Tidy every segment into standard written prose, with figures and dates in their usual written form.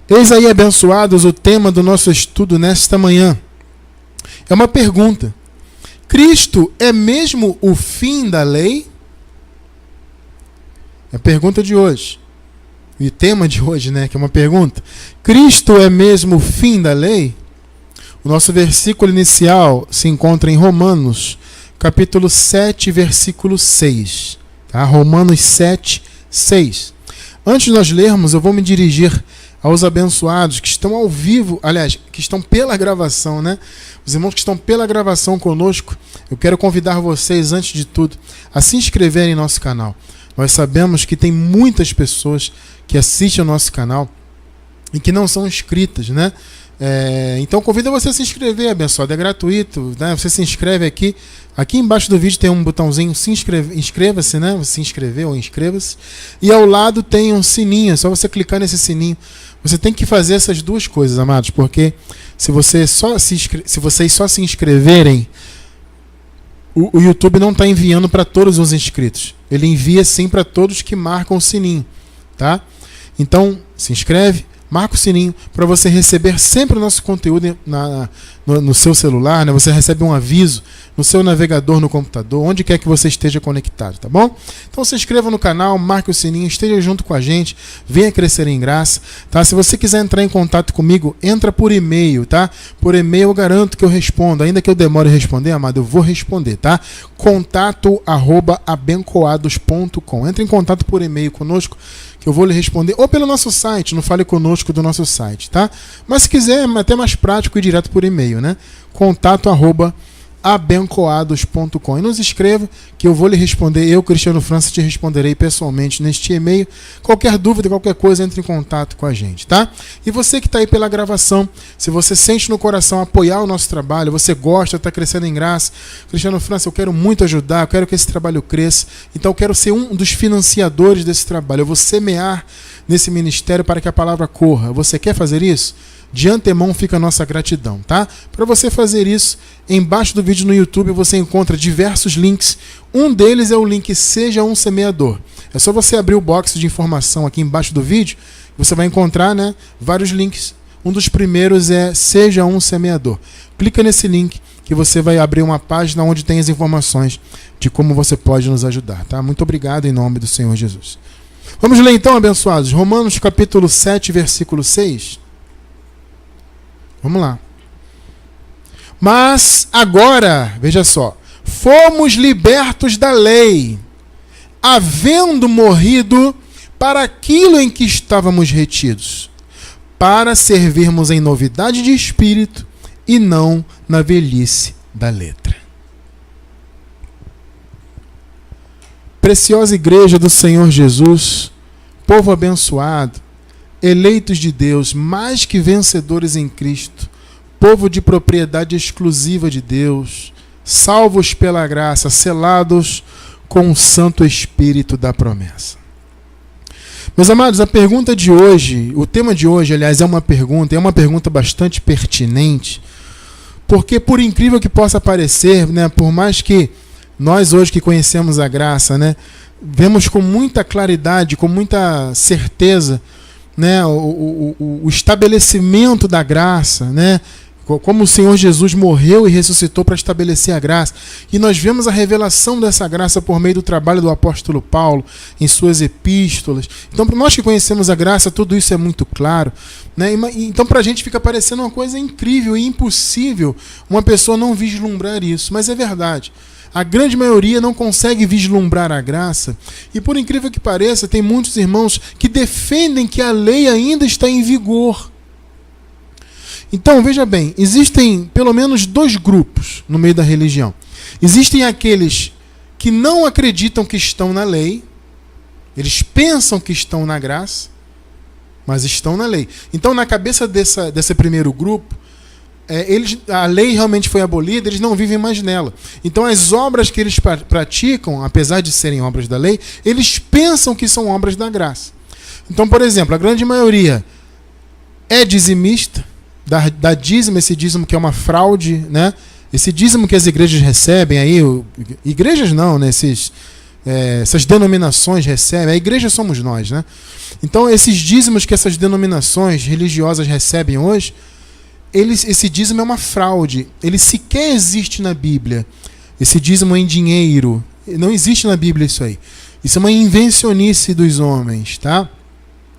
Eis aí, abençoados, o tema do nosso estudo nesta manhã. É uma pergunta. Cristo é mesmo o fim da lei? É a pergunta de hoje. E o tema de hoje, né? Que é uma pergunta. Cristo é mesmo o fim da lei? O nosso versículo inicial se encontra em Romanos, capítulo 7, versículo 6. Tá? Romanos 7, 6. Antes de nós lermos, eu vou me dirigir aos abençoados que estão ao vivo, aliás, que estão pela gravação, né? Os irmãos que estão pela gravação conosco, eu quero convidar vocês, antes de tudo, a se inscreverem em nosso canal. Nós sabemos que tem muitas pessoas que assistem ao nosso canal e que não são inscritas, né? Então convido você a se inscrever, abençoado, é gratuito, né? Você se inscreve aqui embaixo do vídeo tem um botãozinho inscreva-se, né? Você se inscrever ou inscreva-se, e ao lado tem um sininho, é só você clicar nesse sininho. Você tem que fazer essas duas coisas, amados, porque se vocês só se inscreverem, o YouTube não está enviando para todos os inscritos, ele envia sim para todos que marcam o sininho, tá? Então se inscreve, marca o sininho para você receber sempre o nosso conteúdo no seu celular, né? Você recebe um aviso no seu navegador, no computador, onde quer que você esteja conectado, tá bom? Então se inscreva no canal, marque o sininho, esteja junto com a gente, venha crescer em graça, tá? Se você quiser entrar em contato comigo, entra por e-mail, tá? Por e-mail eu garanto que eu respondo, ainda que eu demore a responder, amado, eu vou responder, tá? contato@abencoados.com. Entre em contato por e-mail conosco, que eu vou lhe responder, ou pelo nosso site, no Fale Conosco do nosso site, tá? Mas se quiser, é até mais prático ir direto por e-mail, né? contato@abencoados.com. E nos escreva que eu vou lhe responder, eu, Cristiano França, te responderei pessoalmente neste e-mail. Qualquer dúvida, qualquer coisa, entre em contato com a gente, tá? E você que está aí pela gravação, se você sente no coração apoiar o nosso trabalho, você gosta, está crescendo em graça, Cristiano França, eu quero muito ajudar, eu quero que esse trabalho cresça, então eu quero ser um dos financiadores desse trabalho, eu vou semear nesse ministério para que a palavra corra. Você quer fazer isso? De antemão fica a nossa gratidão, tá? Para você fazer isso, embaixo do vídeo no YouTube você encontra diversos links. Um deles é o link Seja um Semeador. É só você abrir o box de informação aqui embaixo do vídeo, você vai encontrar, né, vários links. Um dos primeiros é Seja um Semeador. Clica nesse link que você vai abrir uma página onde tem as informações de como você pode nos ajudar, tá? Muito obrigado em nome do Senhor Jesus. Vamos ler então, abençoados, Romanos capítulo 7, versículo 6. Vamos lá. Mas agora, veja só, fomos libertos da lei, havendo morrido para aquilo em que estávamos retidos, para servirmos em novidade de espírito e não na velhice da letra. Preciosa igreja do Senhor Jesus, povo abençoado, eleitos de Deus, mais que vencedores em Cristo, povo de propriedade exclusiva de Deus, salvos pela graça, selados com o Santo Espírito da promessa. Meus amados, a pergunta de hoje, o tema de hoje, aliás, é uma pergunta bastante pertinente, porque por incrível que possa parecer, né, por mais que nós hoje que conhecemos a graça, né, vemos com muita claridade, com muita certeza, né, o estabelecimento da graça, né, como o Senhor Jesus morreu e ressuscitou para estabelecer a graça, e nós vemos a revelação dessa graça por meio do trabalho do apóstolo Paulo em suas epístolas. Então, para nós que conhecemos a graça, tudo isso é muito claro, né? Então para a gente fica parecendo uma coisa incrível e impossível uma pessoa não vislumbrar isso, mas é verdade. A grande maioria não consegue vislumbrar a graça, e por incrível que pareça, tem muitos irmãos que defendem que a lei ainda está em vigor. Então, veja bem, existem pelo menos dois grupos no meio da religião. Existem aqueles que não acreditam que estão na lei, eles pensam que estão na graça, mas estão na lei. Então, na cabeça desse primeiro grupo, a lei realmente foi abolida, eles não vivem mais nela. Então as obras que eles praticam, apesar de serem obras da lei, eles pensam que são obras da graça. Então, por exemplo, a grande maioria é dizimista, dá dízimo, esse dízimo que é uma fraude, né? Esse dízimo que as igrejas recebem aí, igrejas não, né? essas denominações recebem, a igreja somos nós, né? Então, esses dízimos que essas denominações religiosas recebem hoje, esse dízimo é uma fraude. Ele sequer existe na Bíblia. Esse dízimo em dinheiro, não existe na Bíblia isso aí. Isso é uma invencionice dos homens, tá?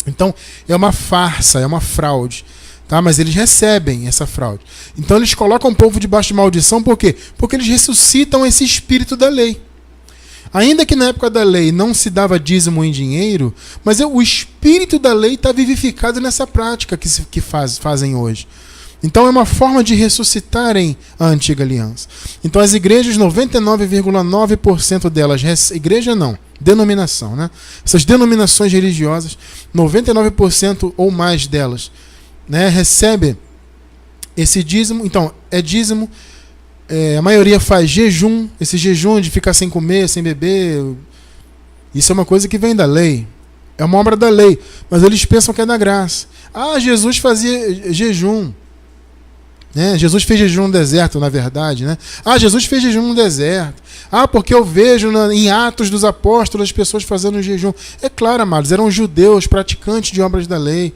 Então, é uma farsa, é uma fraude. Tá? Mas eles recebem essa fraude. Então eles colocam o povo debaixo de maldição, por quê? Porque eles ressuscitam esse espírito da lei. Ainda que na época da lei não se dava dízimo em dinheiro, mas o espírito da lei está vivificado nessa prática que fazem hoje. Então é uma forma de ressuscitarem a antiga aliança. Então as igrejas, 99,9% delas, igreja não, denominação, né? Essas denominações religiosas, 99% ou mais delas, né, recebe esse dízimo. Então, é dízimo, a maioria faz jejum, esse jejum de ficar sem comer, sem beber, isso é uma coisa que vem da lei, é uma obra da lei, mas eles pensam que é da graça. Jesus fazia jejum, né? Jesus fez jejum no deserto, na verdade, né? Jesus fez jejum no deserto, porque eu vejo em Atos dos Apóstolos as pessoas fazendo jejum. É claro, amados, eram judeus, praticantes de obras da lei.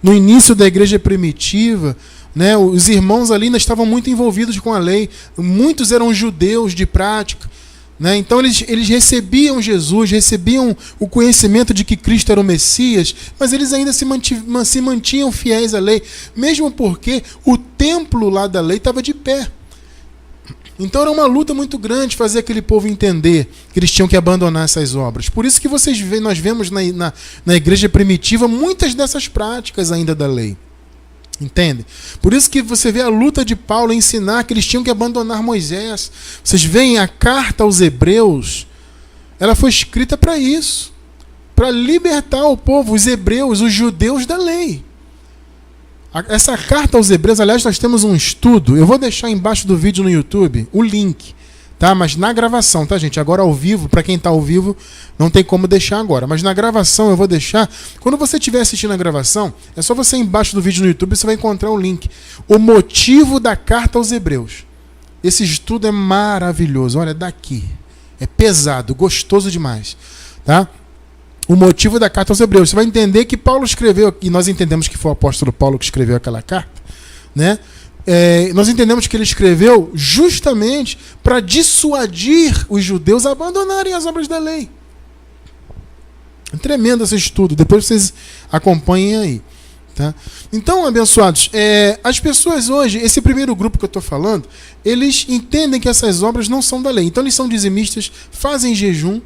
No início da igreja primitiva, né, os irmãos ali ainda estavam muito envolvidos com a lei. Muitos eram judeus de prática, né? Então eles recebiam Jesus, recebiam o conhecimento de que Cristo era o Messias, mas eles ainda se mantinham fiéis à lei, mesmo porque o templo lá da lei estava de pé. Então era uma luta muito grande fazer aquele povo entender que eles tinham que abandonar essas obras. Por isso que nós vemos na igreja primitiva muitas dessas práticas ainda da lei. Entende? Por isso que você vê a luta de Paulo em ensinar que eles tinham que abandonar Moisés. Vocês veem a carta aos Hebreus, ela foi escrita para isso, para libertar o povo, os hebreus, os judeus da lei. Essa carta aos Hebreus, aliás, nós temos um estudo, eu vou deixar embaixo do vídeo no YouTube o link, tá? Mas na gravação, tá, gente? Agora ao vivo, para quem está ao vivo, não tem como deixar agora, mas na gravação eu vou deixar. Quando você estiver assistindo a gravação, é só você ir embaixo do vídeo no YouTube, você vai encontrar o link. O motivo da carta aos Hebreus. Esse estudo é maravilhoso, olha, daqui. É pesado, gostoso demais, tá? O motivo da carta aos Hebreus. Você vai entender que Paulo escreveu, e nós entendemos que foi o apóstolo Paulo que escreveu aquela carta, né? Nós entendemos que ele escreveu justamente para dissuadir os judeus a abandonarem as obras da lei. É tremendo esse estudo, depois vocês acompanhem aí. Tá? Então, abençoados, as pessoas hoje, esse primeiro grupo que eu estou falando, eles entendem que essas obras não são da lei. Então eles são dizimistas, fazem jejum,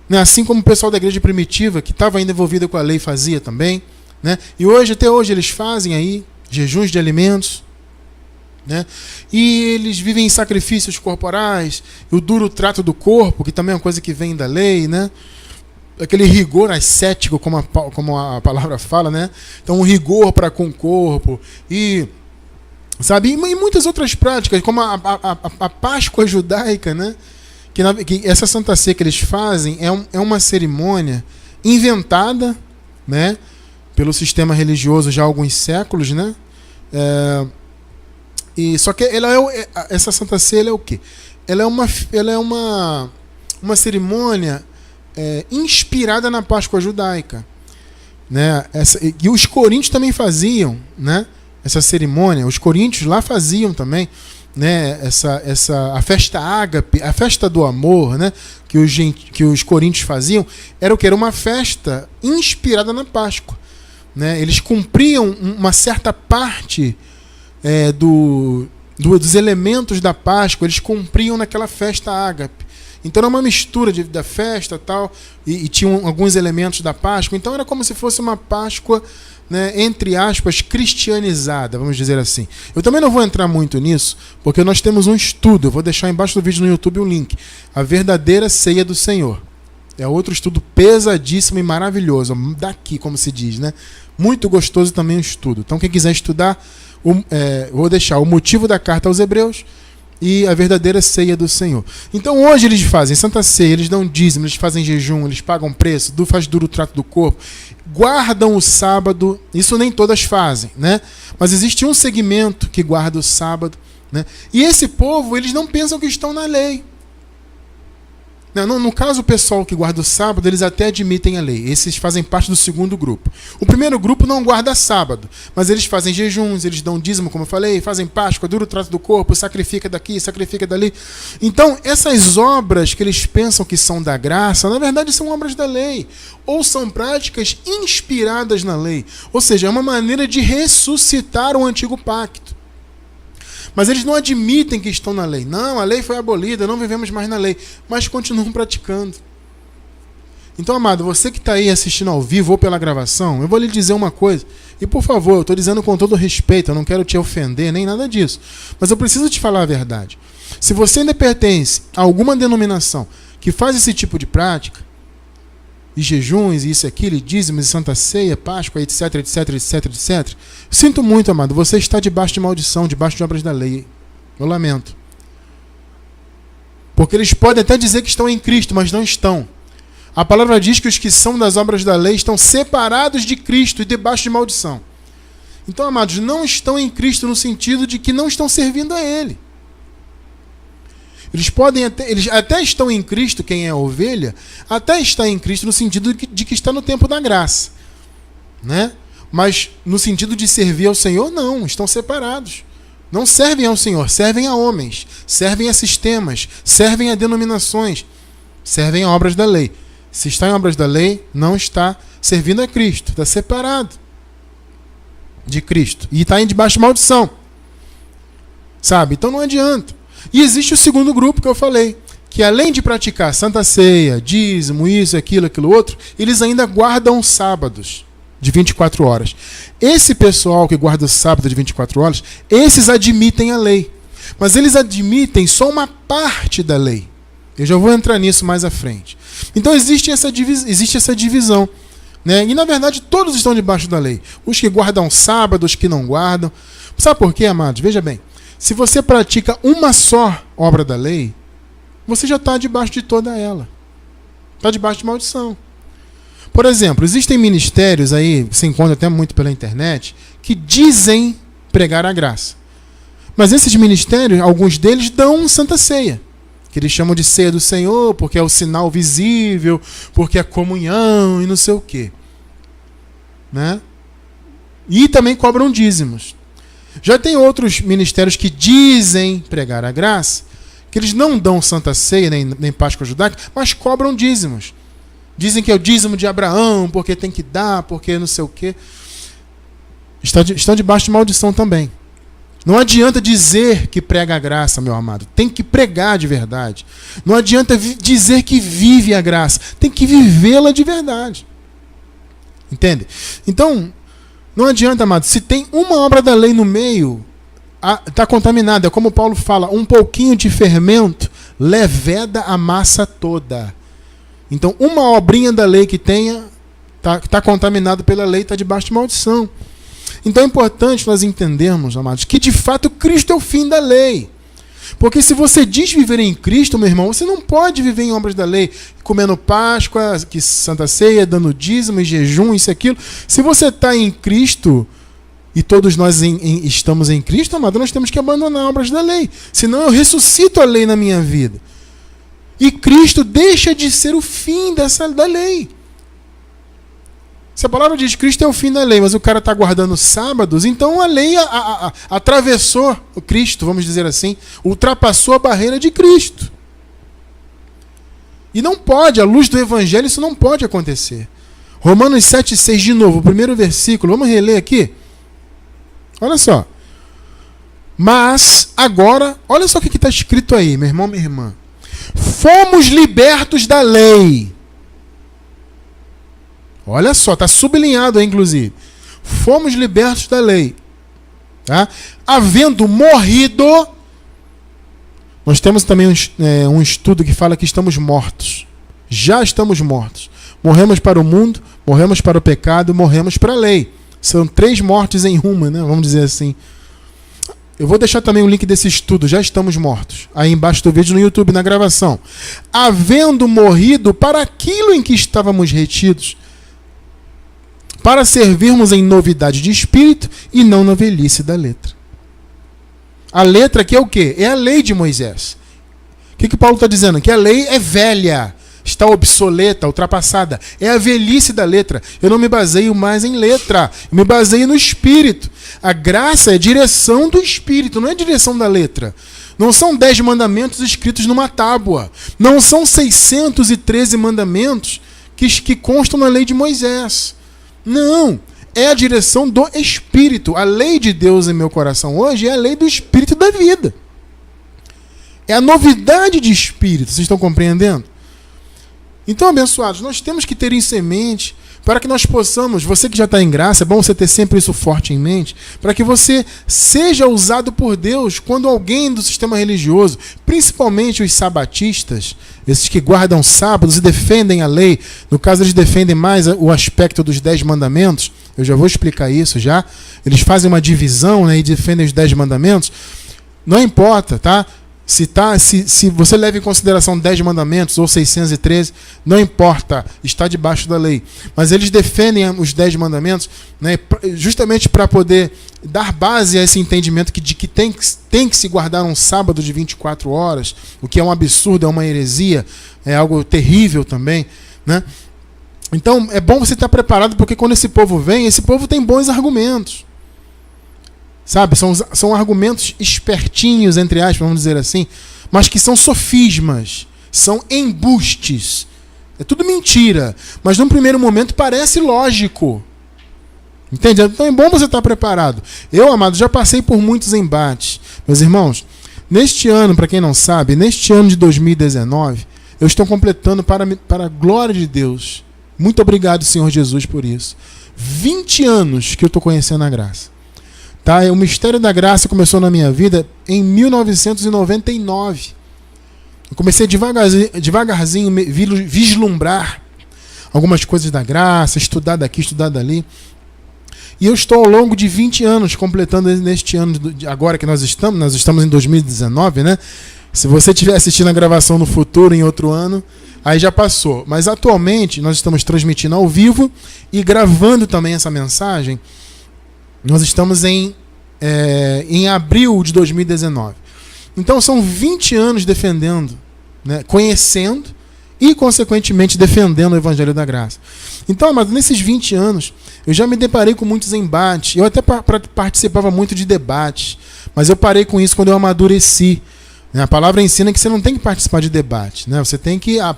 né? Assim como o pessoal da igreja primitiva, que estava ainda envolvido com a lei, fazia também, né? E até hoje eles fazem aí jejuns de alimentos, né? E eles vivem em sacrifícios corporais, o duro trato do corpo, que também é uma coisa que vem da lei, né? Aquele rigor ascético, como a palavra fala, né? Então, um rigor para com o corpo, e muitas outras práticas, como a Páscoa judaica, né? Que essa Santa Ceia que eles fazem é uma cerimônia inventada, né, pelo sistema religioso já há alguns séculos, né? Só que essa Santa Ceia é o quê? Ela é uma cerimônia inspirada na Páscoa judaica, né? E os coríntios também faziam, né, essa cerimônia. Os coríntios lá faziam também, né, a festa ágape, a festa do amor, né, que os coríntios faziam, era o que? Era uma festa inspirada na Páscoa, né? Eles cumpriam uma certa parte dos elementos da Páscoa, eles cumpriam naquela festa ágape. Então era uma mistura da festa tal, e tinham alguns elementos da Páscoa. Então era como se fosse uma Páscoa, né, entre aspas, cristianizada, vamos dizer assim. Eu também não vou entrar muito nisso, porque nós temos um estudo, eu vou deixar embaixo do vídeo no YouTube um link, A Verdadeira Ceia do Senhor. É outro estudo pesadíssimo e maravilhoso, daqui, como se diz, né? Muito gostoso também o estudo. Então quem quiser estudar, vou deixar o motivo da carta aos Hebreus e a verdadeira ceia do Senhor. Então hoje eles fazem Santa Ceia, eles dão dízimo, eles fazem jejum, eles pagam preço, faz duro o trato do corpo, guardam o sábado. Isso nem todas fazem, né? Mas existe um segmento que guarda o sábado, né? E esse povo, eles não pensam que estão na lei. No caso, o pessoal que guarda o sábado, eles até admitem a lei. Esses fazem parte do segundo grupo. O primeiro grupo não guarda sábado, mas eles fazem jejuns, eles dão dízimo, como eu falei, fazem Páscoa, dura o trato do corpo, sacrifica daqui, sacrifica dali. Então, essas obras que eles pensam que são da graça, na verdade são obras da lei. Ou são práticas inspiradas na lei. Ou seja, é uma maneira de ressuscitar o antigo pacto. Mas eles não admitem que estão na lei. Não, a lei foi abolida, não vivemos mais na lei. Mas continuam praticando. Então, amado, você que está aí assistindo ao vivo ou pela gravação, eu vou lhe dizer uma coisa. E, por favor, eu estou dizendo com todo respeito, eu não quero te ofender, nem nada disso. Mas eu preciso te falar a verdade. Se você ainda pertence a alguma denominação que faz esse tipo de prática, e jejuns, e isso, aquilo, e dízimos, e santa ceia, Páscoa, etc, etc, etc, etc. Sinto muito, amado, você está debaixo de maldição, debaixo de obras da lei. Eu lamento. Porque eles podem até dizer que estão em Cristo, mas não estão. A palavra diz que os que são das obras da lei estão separados de Cristo e debaixo de maldição. Então, amados, não estão em Cristo no sentido de que não estão servindo a Ele. Eles até estão em Cristo, quem é a ovelha, até está em Cristo no sentido de que está no tempo da graça. Né? Mas no sentido de servir ao Senhor, não, estão separados. Não servem ao Senhor, servem a homens, servem a sistemas, servem a denominações, servem a obras da lei. Se está em obras da lei, não está servindo a Cristo, está separado de Cristo e está debaixo de maldição. Sabe? Então não adianta. E existe o segundo grupo que eu falei, que além de praticar santa ceia, dízimo, isso, aquilo, aquilo outro, eles ainda guardam sábados de 24 horas. Esse pessoal que guarda o sábado de 24 horas, esses admitem a lei. Mas eles admitem só uma parte da lei. Eu já vou entrar nisso mais à frente. Então existe essa divisão. Né? E na verdade todos estão debaixo da lei. Os que guardam sábado, os que não guardam. Sabe por quê, amados? Veja bem. Se você pratica uma só obra da lei, você já está debaixo de toda ela. Está debaixo de maldição. Por exemplo, existem ministérios aí, você encontra até muito pela internet, que dizem pregar a graça. Mas esses ministérios, alguns deles dão santa ceia, que eles chamam de ceia do Senhor, porque é o sinal visível, porque é comunhão e não sei o quê. Né? E também cobram dízimos. Já tem outros ministérios que dizem pregar a graça, que eles não dão santa ceia, nem Páscoa judaica, mas cobram dízimos. Dizem que é o dízimo de Abraão, porque tem que dar, porque não sei o quê. Estão debaixo de maldição também. Não adianta dizer que prega a graça, meu amado. Tem que pregar de verdade. Não adianta dizer que vive a graça. Tem que vivê-la de verdade. Entende? Então, não adianta, amado. Se tem uma obra da lei no meio, está contaminada. É como Paulo fala, um pouquinho de fermento leveda a massa toda. Então, uma obrinha da lei que tenha, está contaminado pela lei, está debaixo de maldição. Então é importante nós entendermos, amados, que de fato Cristo é o fim da lei. Porque se você diz viver em Cristo, meu irmão, você não pode viver em obras da lei, comendo Páscoa, Santa Ceia, dando dízimo e jejum, isso e aquilo. Se você está em Cristo, e todos nós estamos em Cristo, amado, nós temos que abandonar obras da lei. Senão eu ressuscito a lei na minha vida. E Cristo deixa de ser o fim da lei. Se a palavra diz que Cristo é o fim da lei, mas o cara está guardando sábados, então a lei atravessou o Cristo, vamos dizer assim, ultrapassou a barreira de Cristo. E não pode, à luz do Evangelho, isso não pode acontecer. Romanos 7,6, de novo, o primeiro versículo, vamos reler aqui? Olha só. Mas, agora, olha só o que está escrito aí, meu irmão, minha irmã. Fomos libertos da lei. Olha só, está sublinhado aí, inclusive. Fomos libertos da lei. Tá? Havendo morrido. Nós temos também um estudo que fala que estamos mortos. Já estamos mortos. Morremos para o mundo, morremos para o pecado, morremos para a lei. São 3 mortes em uma, né? Vamos dizer assim. Eu vou deixar também o link desse estudo, já estamos mortos. Aí embaixo do vídeo no YouTube, na gravação. Havendo morrido para aquilo em que estávamos retidos, para servirmos em novidade de espírito e não na velhice da letra. A letra aqui é o quê? É a lei de Moisés. O que Paulo está dizendo? Que a lei é velha, está obsoleta, ultrapassada. É a velhice da letra. Eu não me baseio mais em letra, eu me baseio no Espírito. A graça é direção do Espírito, não é direção da letra. Não são 10 mandamentos escritos numa tábua. Não são 613 mandamentos que constam na lei de Moisés. Não, é a direção do Espírito. A lei de Deus em meu coração hoje é a lei do Espírito da vida. É a novidade de Espírito, vocês estão compreendendo? Então, abençoados, nós temos que ter isso em mente para que nós possamos, você que já está em graça, é bom você ter sempre isso forte em mente, para que você seja usado por Deus quando alguém do sistema religioso, principalmente os sabatistas, esses que guardam sábados e defendem a lei, no caso eles defendem mais o aspecto dos 10 mandamentos, eu já vou explicar isso já, eles fazem uma divisão, né, e defendem os 10 mandamentos, não importa, tá? Se você leva em consideração 10 mandamentos ou 613, não importa, está debaixo da lei. Mas eles defendem os 10 mandamentos, né, justamente para poder dar base a esse entendimento de que tem que se guardar um sábado de 24 horas, o que é um absurdo, é uma heresia, é algo terrível também, né? Então é bom você estar preparado, porque quando esse povo vem, esse povo tem bons argumentos. Sabe, são argumentos espertinhos, entre aspas, vamos dizer assim, mas que são sofismas, são embustes. É tudo mentira, mas num primeiro momento parece lógico. Entende? Então é bom você estar preparado. Eu, amado, já passei por muitos embates. Meus irmãos, neste ano, para quem não sabe, neste ano de 2019, eu estou completando, para a glória de Deus, muito obrigado, Senhor Jesus, por isso, 20 anos que eu estou conhecendo a graça. Tá? O mistério da graça começou na minha vida em 1999. Eu comecei devagarzinho vislumbrar algumas coisas da graça, estudar daqui, estudar dali. E eu estou ao longo de 20 anos, completando neste ano, agora que nós estamos em 2019, né? Se você estiver assistindo a gravação no futuro, em outro ano, aí já passou. Mas atualmente nós estamos transmitindo ao vivo e gravando também essa mensagem. Nós estamos em abril de 2019. Então são 20 anos defendendo, né, conhecendo e, consequentemente, defendendo o Evangelho da Graça. Então, mas nesses 20 anos, eu já me deparei com muitos embates. Eu até participava muito de debates, mas eu parei com isso quando eu amadureci. A palavra ensina que você não tem que participar de debate, né? Você tem que... A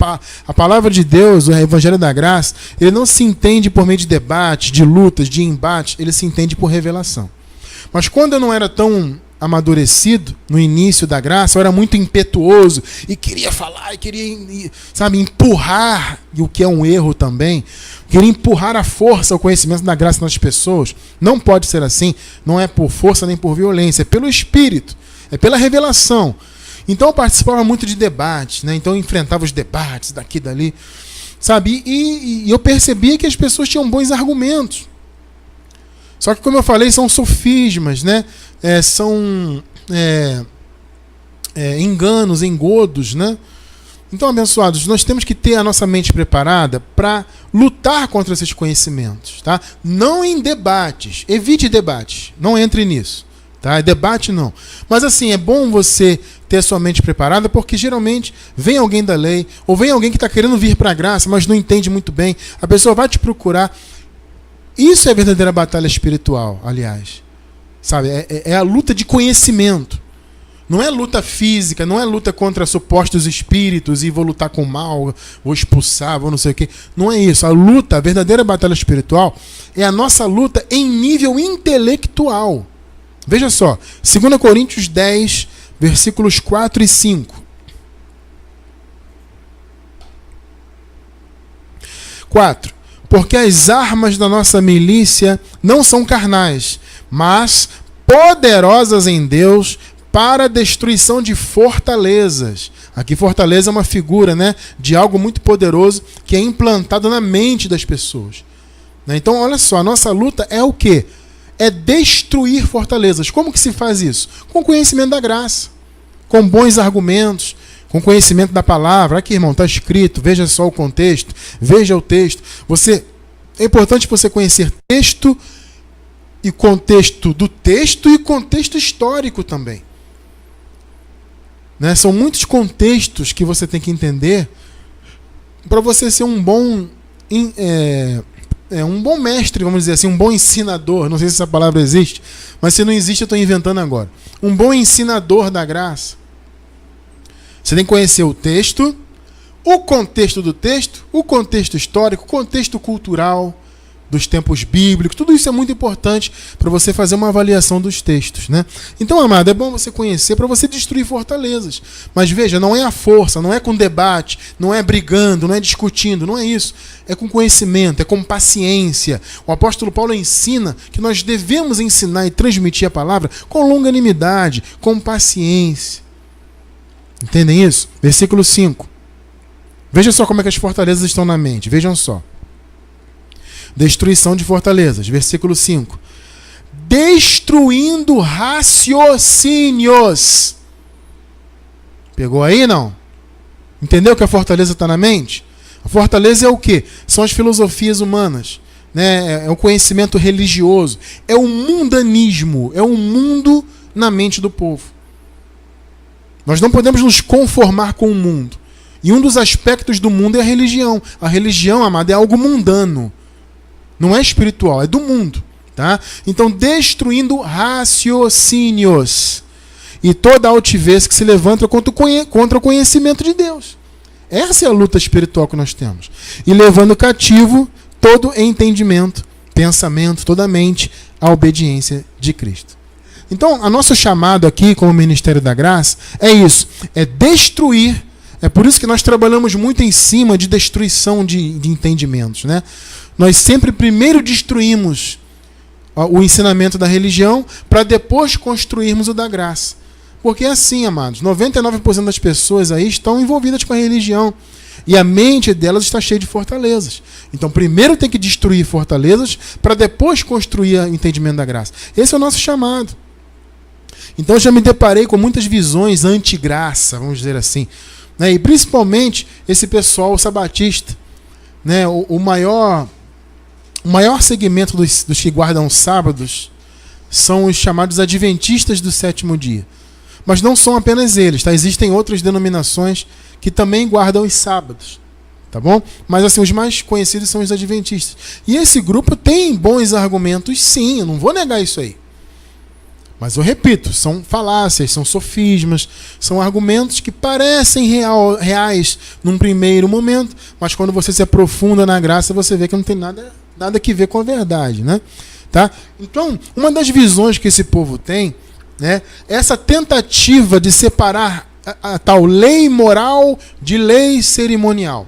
palavra de Deus, o Evangelho da Graça, ele não se entende por meio de debate, de lutas, de embate, ele se entende por revelação. Mas quando eu não era tão amadurecido, no início da graça, eu era muito impetuoso e queria falar, e queria, sabe, empurrar, e o que é um erro também, queria empurrar a força, o conhecimento da graça nas pessoas. Não pode ser assim, não é por força nem por violência, é pelo Espírito, é pela revelação. Então eu participava muito de debates, né? Então eu enfrentava os debates daqui e dali, sabe? E eu percebia que as pessoas tinham bons argumentos. Só que, como eu falei, são sofismas, né? São enganos, engodos, né? Então, abençoados, nós temos que ter a nossa mente preparada para lutar contra esses conhecimentos, tá? Não em debates, evite debates, não entre nisso. Tá? Debate não. Mas assim, é bom você ter a sua mente preparada, porque geralmente vem alguém da lei, ou vem alguém que está querendo vir para a graça, mas não entende muito bem. A pessoa vai te procurar. Isso é a verdadeira batalha espiritual, aliás. Sabe? É a luta de conhecimento. Não é luta física, não é luta contra supostos espíritos e vou lutar com o mal, vou expulsar, vou não sei o quê. Não é isso. A luta, a verdadeira batalha espiritual, é a nossa luta em nível intelectual. Veja só, 2 Coríntios 10, versículos 4 e 5. 4. Porque as armas da nossa milícia não são carnais, mas poderosas em Deus para a destruição de fortalezas. Aqui fortaleza é uma figura, né, de algo muito poderoso que é implantado na mente das pessoas. Então, olha só, a nossa luta é o quê? É destruir fortalezas. Como que se faz isso? Com conhecimento da graça, com bons argumentos, com conhecimento da palavra. Aqui, irmão, está escrito, veja só o contexto, veja o texto. É importante você conhecer texto e contexto do texto e contexto histórico também. né? São muitos contextos que você tem que entender para você ser um bom mestre, vamos dizer assim, um bom ensinador. Não sei se essa palavra existe, mas se não existe eu estou inventando agora. Um bom ensinador da graça. Você tem que conhecer o texto, o contexto do texto, o contexto histórico, o contexto cultural dos tempos bíblicos. Tudo isso é muito importante para você fazer uma avaliação dos textos, né? Então, amado, é bom você conhecer para você destruir fortalezas. Mas veja, não é a força, não é com debate, não é brigando, não é discutindo, não é isso. É com conhecimento, é com paciência. O apóstolo Paulo ensina que nós devemos ensinar e transmitir a palavra com longanimidade, com paciência. Entendem isso? Versículo 5. Veja só como é que as fortalezas estão na mente. Vejam só. Destruição de fortalezas. Versículo 5. Destruindo raciocínios. Pegou aí, não? Entendeu que a fortaleza está na mente? A fortaleza é o quê? São as filosofias humanas, né? É o conhecimento religioso. É o mundanismo. É o mundo na mente do povo. Nós não podemos nos conformar com o mundo. E um dos aspectos do mundo é a religião. A religião, amado, é algo mundano. Não é espiritual, é do mundo. Tá? Então, destruindo raciocínios e toda altivez que se levanta contra o conhecimento de Deus. Essa é a luta espiritual que nós temos. E levando cativo todo entendimento, pensamento, toda a mente à obediência de Cristo. Então, a nosso chamado aqui, como Ministério da Graça, é isso. É destruir. É por isso que nós trabalhamos muito em cima de destruição de entendimentos, né? Nós sempre primeiro destruímos o ensinamento da religião para depois construirmos o da graça. Porque é assim, amados, 99% das pessoas aí estão envolvidas com a religião e a mente delas está cheia de fortalezas. Então primeiro tem que destruir fortalezas para depois construir o entendimento da graça. Esse é o nosso chamado. Então eu já me deparei com muitas visões anti-graça, vamos dizer assim, né? E principalmente esse pessoal sabatista, né? O maior segmento dos que guardam sábados são os chamados adventistas do sétimo dia. Mas não são apenas eles, tá? Existem outras denominações que também guardam os sábados, tá bom? Mas assim, os mais conhecidos são os adventistas. E esse grupo tem bons argumentos, sim, eu não vou negar isso aí. Mas eu repito, são falácias, são sofismas, são argumentos que parecem reais num primeiro momento, mas quando você se aprofunda na graça, você vê que não tem nada que ver com a verdade, né? Tá? Então, uma das visões que esse povo tem, né, é essa tentativa de separar a tal lei moral de lei cerimonial.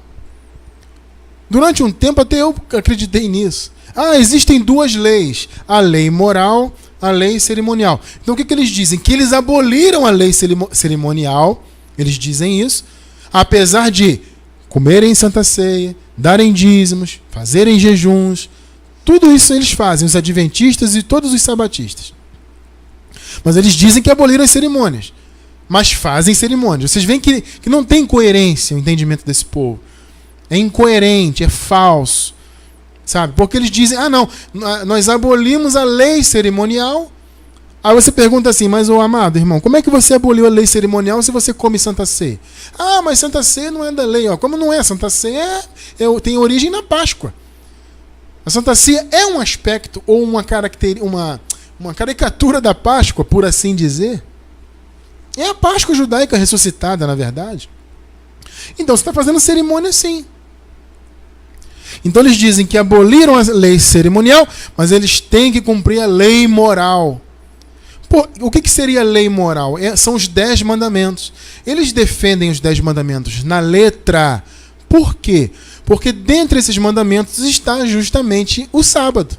Durante um tempo até eu acreditei nisso. Existem duas leis, a lei moral, a lei cerimonial. Então o que eles dizem? Que eles aboliram a lei cerimonial, eles dizem isso, apesar de comerem Santa Ceia, darem dízimos, fazerem jejuns, tudo isso eles fazem, os adventistas e todos os sabatistas. Mas eles dizem que aboliram as cerimônias, mas fazem cerimônias. Vocês veem que não tem coerência o entendimento desse povo. É incoerente, é falso. Sabe? Porque eles dizem, não, nós abolimos a lei cerimonial. Aí você pergunta assim, mas ô amado irmão, como é que você aboliu a lei cerimonial se você come Santa Ceia? Mas Santa Ceia não é da lei. Como não é? Santa Ceia tem origem na Páscoa. A Santa Ceia é um aspecto ou uma caricatura da Páscoa, por assim dizer. É a Páscoa judaica ressuscitada, na verdade. Então você está fazendo cerimônia sim. Então eles dizem que aboliram a lei cerimonial, mas eles têm que cumprir a lei moral. O que seria a lei moral? São os 10 mandamentos. Eles defendem os 10 mandamentos na letra. Por quê? Porque dentre esses mandamentos está justamente o sábado.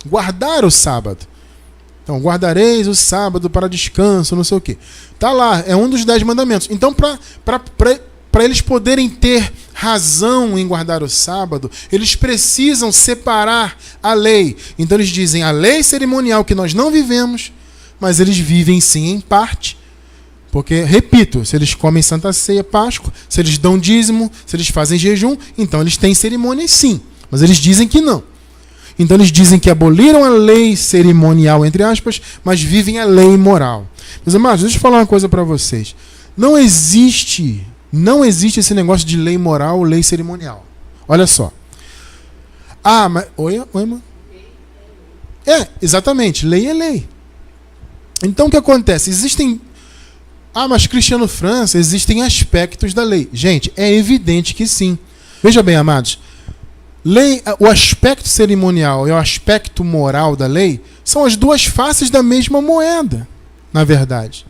Guardar o sábado. Então, guardareis o sábado para descanso, não sei o quê. Está lá, é um dos 10 mandamentos. Então, para eles poderem ter razão em guardar o sábado, eles precisam separar a lei. Então eles dizem a lei cerimonial que nós não vivemos, mas eles vivem sim em parte. Porque, repito, se eles comem Santa Ceia, Páscoa, se eles dão dízimo, se eles fazem jejum, então eles têm cerimônias sim. Mas eles dizem que não. Então eles dizem que aboliram a lei cerimonial, entre aspas, mas vivem a lei moral. Meus amados, deixa eu falar uma coisa para vocês. Não existe esse negócio de lei moral ou lei cerimonial. Olha só. Ah, mas... Oi, mano? Exatamente. Lei é lei. Então, o que acontece? Mas Cristiano França, existem aspectos da lei. Gente, é evidente que sim. Veja bem, amados. O aspecto cerimonial e o aspecto moral da lei são as duas faces da mesma moeda, na verdade.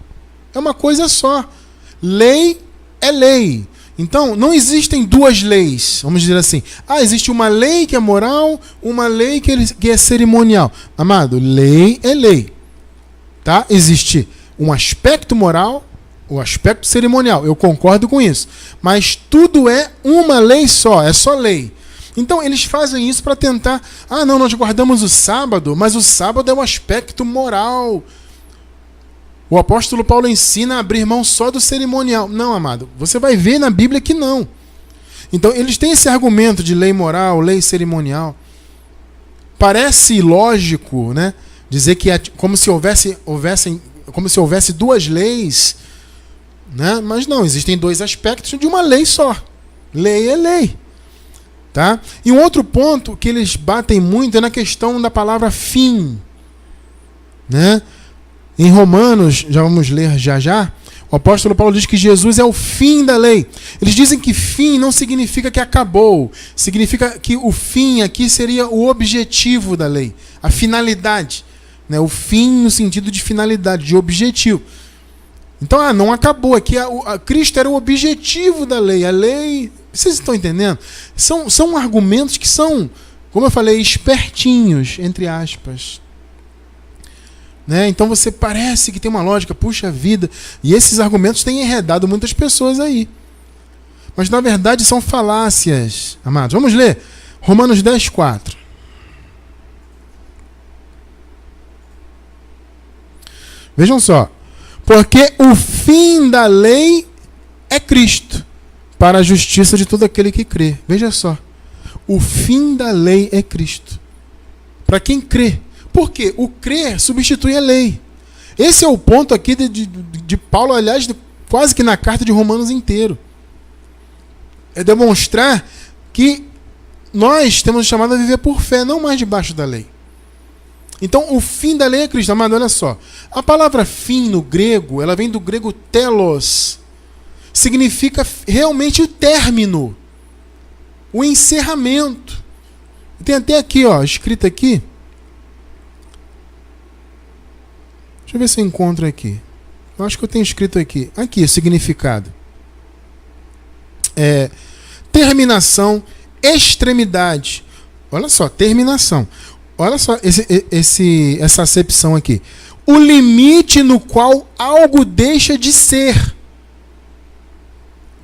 É uma coisa só. Lei é lei. Então, não existem duas leis, vamos dizer assim. Existe uma lei que é moral, uma lei que é cerimonial. Amado, lei é lei. Tá? Existe um aspecto moral, o aspecto cerimonial. Eu concordo com isso. Mas tudo é uma lei só, é só lei. Então, eles fazem isso para tentar... não, nós guardamos o sábado, mas o sábado é um aspecto moral. O apóstolo Paulo ensina a abrir mão só do cerimonial. Não, amado, você vai ver na Bíblia que não. Então, eles têm esse argumento de lei moral, lei cerimonial. Parece ilógico, né? Dizer que é como se houvesse duas leis, né? Mas não, existem dois aspectos de uma lei só. Lei é lei. Tá? E um outro ponto que eles batem muito é na questão da palavra fim. Né? Em Romanos, já vamos ler já, o apóstolo Paulo diz que Jesus é o fim da lei. Eles dizem que fim não significa que acabou. Significa que o fim aqui seria o objetivo da lei. A finalidade. Né? O fim no sentido de finalidade, de objetivo. Então, não acabou. Aqui Cristo era o objetivo da lei. A lei... Vocês estão entendendo? São argumentos que são, como eu falei, espertinhos, entre aspas. Né? Então você parece que tem uma lógica, puxa vida. E esses argumentos têm enredado muitas pessoas aí. Mas na verdade são falácias, amados. Vamos ler Romanos 10:4. Vejam só. Porque o fim da lei é Cristo, para a justiça de todo aquele que crê. Veja só. O fim da lei é Cristo. Para quem crê. Por quê? O crer substitui a lei. Esse é o ponto aqui de Paulo, aliás, quase que na carta de Romanos inteiro. É demonstrar que nós temos chamado a viver por fé, não mais debaixo da lei. Então, o fim da lei é Cristo. Amado, olha só. A palavra fim no grego, ela vem do grego telos. Significa realmente o término, o encerramento. Tem até aqui, escrito aqui. Deixa eu ver se eu encontro aqui. Eu acho que eu tenho escrito aqui. Aqui, o significado. Terminação, extremidade. Olha só, terminação. Olha só essa acepção aqui. O limite no qual algo deixa de ser.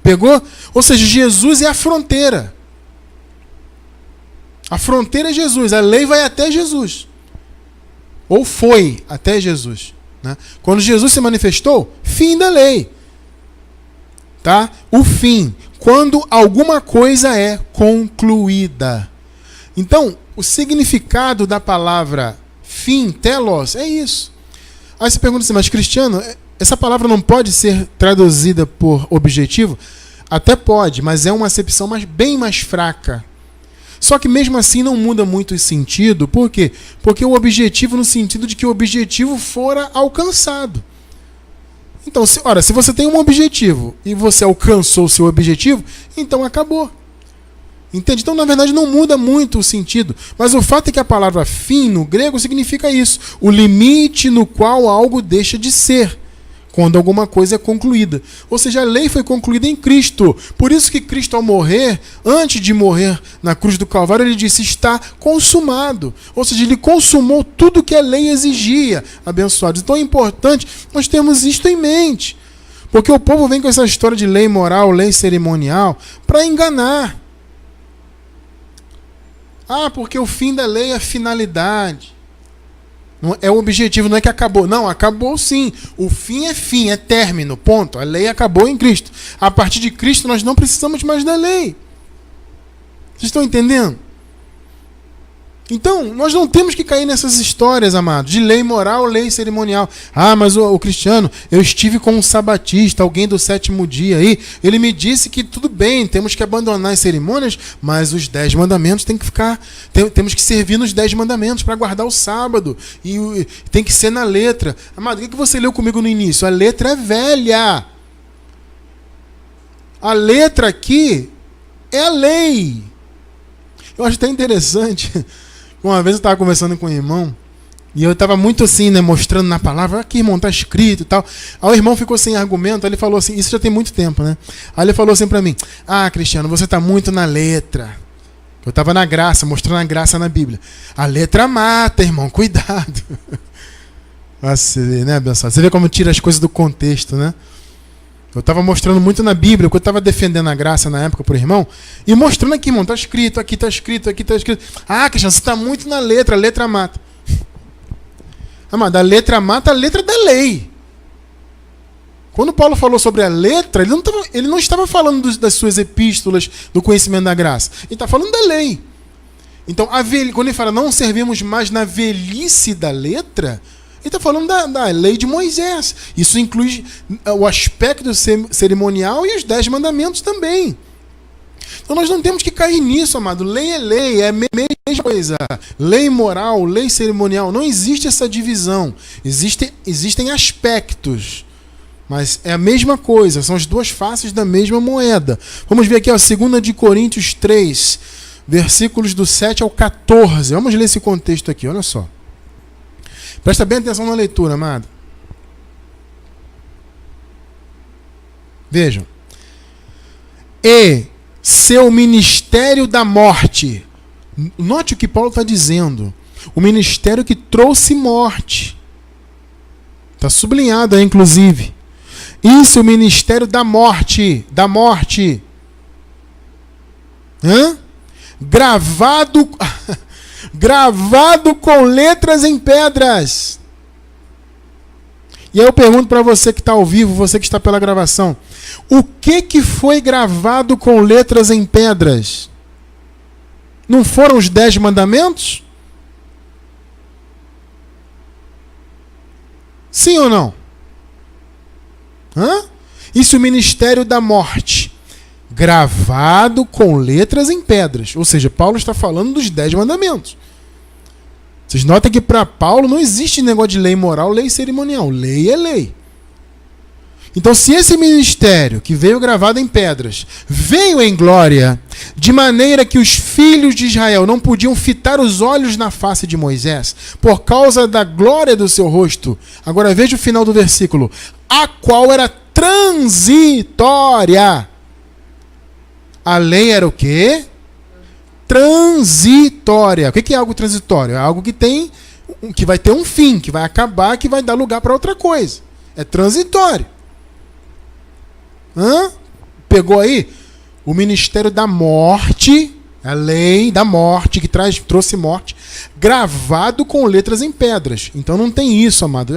Pegou? Ou seja, Jesus é a fronteira. A fronteira é Jesus. A lei vai até Jesus. Ou foi até Jesus. Né? Quando Jesus se manifestou, fim da lei. Tá? O fim. Quando alguma coisa é concluída. Então, o significado da palavra fim, telos, é isso. Aí você pergunta assim, mas Cristiano, essa palavra não pode ser traduzida por objetivo? Até pode, mas é uma acepção bem mais fraca. Só que mesmo assim não muda muito o sentido. Por quê? Porque o objetivo no sentido de que o objetivo fora alcançado. Então, se você tem um objetivo e você alcançou o seu objetivo, então acabou. Entende? Então, na verdade, não muda muito o sentido. Mas o fato é que a palavra fim, no grego, significa isso. O limite no qual algo deixa de ser. Quando alguma coisa é concluída. Ou seja, a lei foi concluída em Cristo. Por isso que Cristo, ao morrer, antes de morrer na cruz do Calvário, ele disse, está consumado. Ou seja, ele consumou tudo que a lei exigia, abençoados. Então é importante nós termos isto em mente. Porque o povo vem com essa história de lei moral, lei cerimonial, para enganar. Porque o fim da lei é a finalidade. Não é o objetivo, não é que acabou. Não, acabou sim. O fim, é término, ponto. A lei acabou em Cristo. A partir de Cristo nós não precisamos mais da lei. Vocês estão entendendo? Então, nós não temos que cair nessas histórias, amados, de lei moral, lei cerimonial. Ah, mas o Cristiano, eu estive com um sabatista, alguém do sétimo dia aí, ele me disse que tudo bem, temos que abandonar as cerimônias, mas os 10 mandamentos tem que ficar, temos que servir nos 10 mandamentos para guardar o sábado, e tem que ser na letra. Amado, o que você leu comigo no início? A letra é velha. A letra aqui é a lei. Eu acho até interessante. Uma vez eu estava conversando com um irmão e eu estava muito assim, né, mostrando na palavra, aqui, irmão, tá escrito e tal. Aí o irmão ficou sem argumento, aí ele falou assim, isso já tem muito tempo, né? Aí ele falou assim para mim, ah, Cristiano, você está muito na letra. Eu estava na graça, mostrando a graça na Bíblia. A letra mata, irmão, cuidado. Você vê, né, abençoado? Você vê como tira as coisas do contexto, né? Eu estava mostrando muito na Bíblia, porque eu estava defendendo a graça na época para o irmão, e mostrando aqui, irmão, está escrito, aqui está escrito, aqui está escrito. Ah, Cristiano, você está muito na letra, a letra mata. Amado, a letra mata a letra da lei. Quando Paulo falou sobre a letra, ele não estava falando das suas epístolas, do conhecimento da graça. Ele está falando da lei. Então, quando ele fala, não servimos mais na velhice da letra, ele está falando da lei de Moisés. Isso inclui o aspecto cerimonial e os 10 mandamentos também. Então nós não temos que cair nisso, amado. Lei é lei, é a mesma coisa. Lei moral, lei cerimonial. Não existe essa divisão. Existem aspectos. Mas é a mesma coisa. São as duas faces da mesma moeda. Vamos ver aqui, ó, 2 de Coríntios 3, versículos do 7 ao 14. Vamos ler esse contexto aqui, olha só. Presta bem atenção na leitura, amado. Vejam. E seu ministério da morte. Note o que Paulo está dizendo. O ministério que trouxe morte. Está sublinhado aí, inclusive. Isso, o ministério da morte. Da morte. Gravado com letras em pedras. E aí eu pergunto para você que está ao vivo, você que está pela gravação, o que foi gravado com letras em pedras? Não foram os 10 mandamentos? Sim ou não? Isso é o ministério da morte. Gravado com letras em pedras. Ou seja, Paulo está falando dos 10 mandamentos. Vocês notam que para Paulo não existe negócio de lei moral, lei cerimonial. Lei é lei. Então, se esse ministério, que veio gravado em pedras, veio em glória, de maneira que os filhos de Israel não podiam fitar os olhos na face de Moisés, por causa da glória do seu rosto. Agora veja o final do versículo. A qual era transitória. A lei era o quê? Transitória. O que é algo transitório? É algo que vai ter um fim, que vai acabar, que vai dar lugar para outra coisa. É transitório. Pegou aí? O ministério da morte, a lei da morte, que trouxe morte, gravado com letras em pedras. Então não tem isso, amado.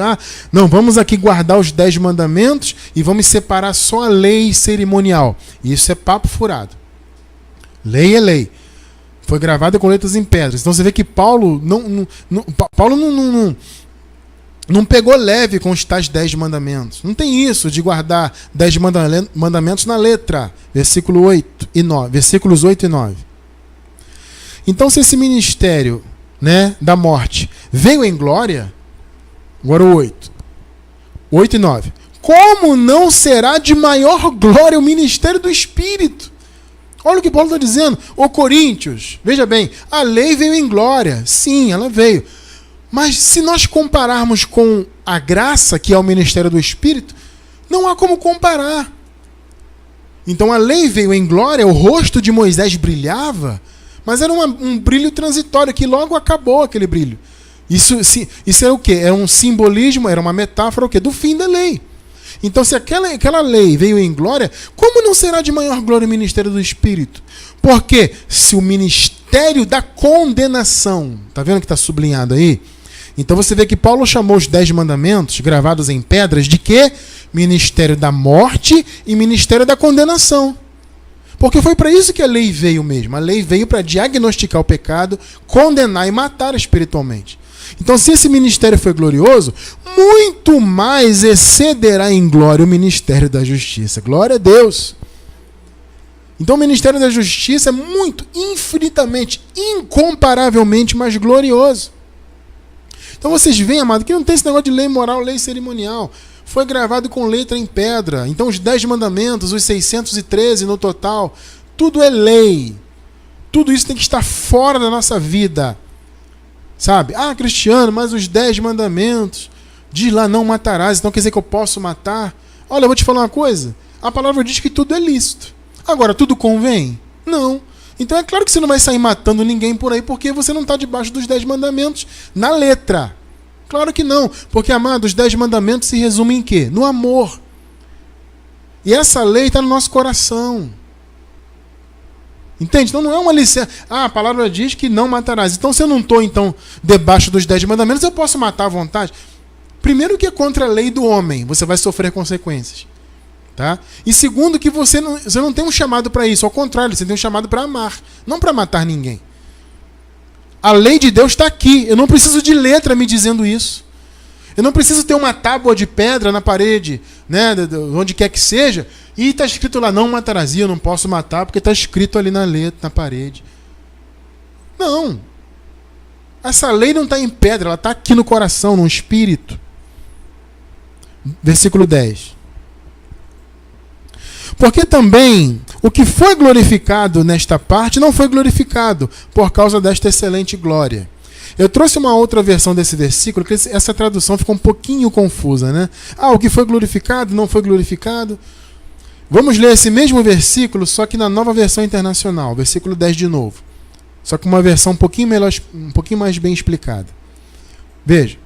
Não, vamos aqui guardar os 10 mandamentos e vamos separar só a lei cerimonial. Isso é papo furado. Lei é lei. Foi gravada com letras em pedras. Então você vê que Paulo não pegou leve com os tais 10 mandamentos. Não tem isso de guardar 10 mandamentos na letra. Versículos 8 e 9. Então, se esse ministério, né, da morte veio em glória, agora o 8 e 9. Como não será de maior glória o ministério do Espírito? Olha o que Paulo está dizendo. Ô Coríntios, veja bem, a lei veio em glória. Sim, ela veio. Mas se nós compararmos com a graça, que é o ministério do Espírito, não há como comparar. Então a lei veio em glória, o rosto de Moisés brilhava, mas era um brilho transitório, que logo acabou aquele brilho. Isso é o quê? Era um simbolismo, era uma metáfora o quê? Do fim da lei. Então, se aquela lei veio em glória, como não será de maior glória o ministério do Espírito? Porque se o ministério da condenação, tá vendo que está sublinhado aí? Então você vê que Paulo chamou os 10 mandamentos gravados em pedras de quê? Ministério da morte e ministério da condenação. Porque foi para isso que a lei veio mesmo. A lei veio para diagnosticar o pecado, condenar e matar espiritualmente. Então, se esse ministério foi glorioso, muito mais excederá em glória o ministério da justiça. Glória a Deus. Então, o ministério da justiça é muito, infinitamente, incomparavelmente mais glorioso. Então, vocês veem, amado, que não tem esse negócio de lei moral, lei cerimonial. Foi gravado com letra em pedra. Então, os 10 mandamentos, os 613 no total, tudo é lei. Tudo isso tem que estar fora da nossa vida. Sabe? Ah, Cristiano, mas os 10 mandamentos, diz lá, não matarás, então quer dizer que eu posso matar? Olha, eu vou te falar uma coisa. A palavra diz que tudo é lícito. Agora, tudo convém? Não. Então é claro que você não vai sair matando ninguém por aí, porque você não está debaixo dos 10 mandamentos na letra. Claro que não. Porque, amado, os 10 mandamentos se resumem em quê? No amor. E essa lei está no nosso coração. Entende? Então não é uma licença. Ah, a palavra diz que não matarás. Então se eu não estou, debaixo dos 10 mandamentos, eu posso matar à vontade? Primeiro que é contra a lei do homem. Você vai sofrer consequências. Tá? E segundo que você não tem um chamado para isso. Ao contrário, você tem um chamado para amar. Não para matar ninguém. A lei de Deus está aqui. Eu não preciso de letra me dizendo isso. Eu não preciso ter uma tábua de pedra na parede, né, onde quer que seja, e está escrito lá, não matarás. Eu não posso matar porque está escrito ali na letra, na parede. Não. Essa lei não está em pedra, ela está aqui no coração, no espírito. Versículo 10. Porque também o que foi glorificado nesta parte não foi glorificado por causa desta excelente glória. Eu trouxe uma outra versão desse versículo, que essa tradução ficou um pouquinho confusa, né? Ah, o que foi glorificado não foi glorificado. Vamos ler esse mesmo versículo, só que na Nova Versão Internacional, versículo 10 de novo. Só que uma versão um pouquinho mais bem explicada. Veja.